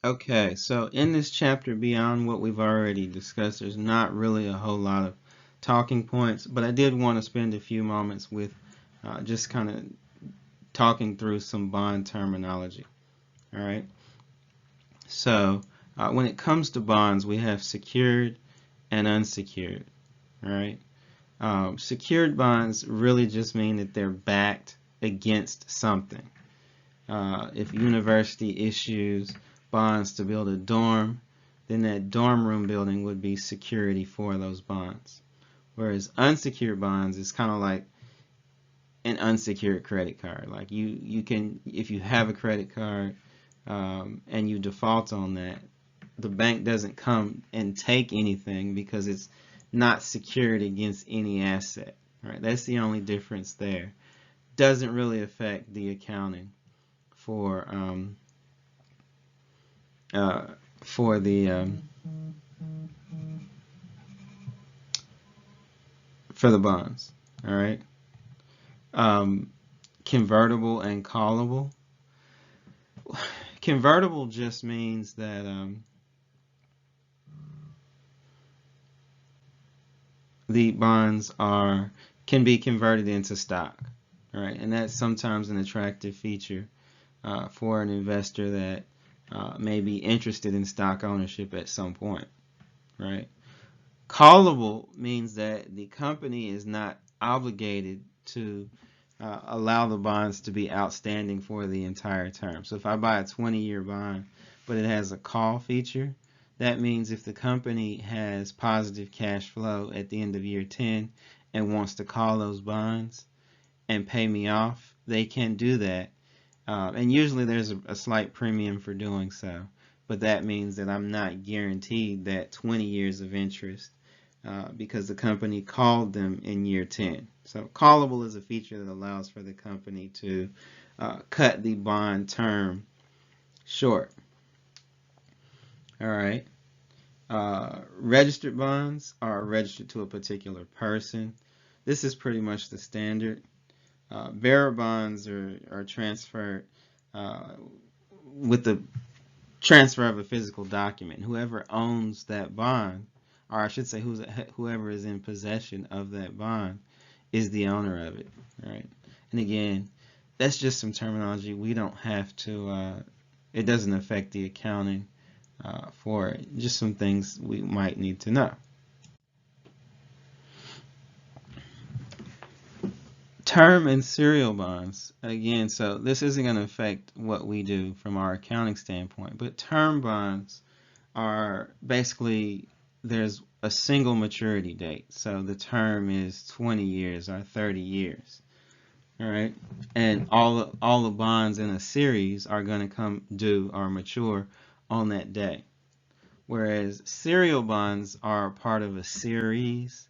Okay, so in this chapter, beyond what we've already discussed, there's not really a whole lot of talking points, but I did want to spend a few moments with just kind of talking through some bond terminology. All right, so when it comes to bonds, we have secured and unsecured. All right, secured bonds really just mean that they're backed against something. If university issues bonds to build a dorm, then that dorm room building would be security for those bonds. Whereas unsecured bonds is kind of like an unsecured credit card. Like you can, if you have a credit card and you default on that, the bank doesn't come and take anything because it's not secured against any asset. Right? That's the only difference there. Doesn't really affect the accounting for uh, for the for the bonds. All right. Um, convertible and callable. Convertible just means that the bonds are can be converted into stock. All right, and that's sometimes an attractive feature for an investor that may be interested in stock ownership at some point. Right. Callable means that the company is not obligated to allow the bonds to be outstanding for the entire term. So if I buy a 20-year bond, but it has a call feature, that means if the company has positive cash flow at the end of year 10 and wants to call those bonds and pay me off, they can do that. And usually there's a slight premium for doing so. But that means that I'm not guaranteed that 20 years of interest because the company called them in year 10. So callable is a feature that allows for the company to cut the bond term short. All right. Registered bonds are registered to a particular person. This is pretty much the standard. Bearer bonds are transferred uh, with the transfer of a physical document. Whoever owns that bond, or I should say whoever is in possession of that bond, is the owner of it. Right? And again, that's just some terminology. We don't have to, it doesn't affect the accounting for it. Just some things we might need to know. Term and serial bonds. Again, so this isn't going to affect what we do from our accounting standpoint, but term bonds are basically there's a single maturity date. So the term is 20 years or 30 years. All right. And all the bonds in a series are going to come due or mature on that day. Whereas serial bonds are part of a series.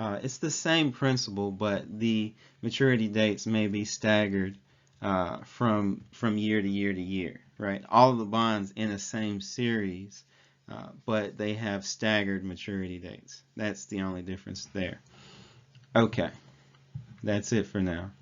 It's the same principle, but the maturity dates may be staggered from year to year to year, right? All of the bonds in the same series, but they have staggered maturity dates. That's the only difference there. Okay, that's it for now.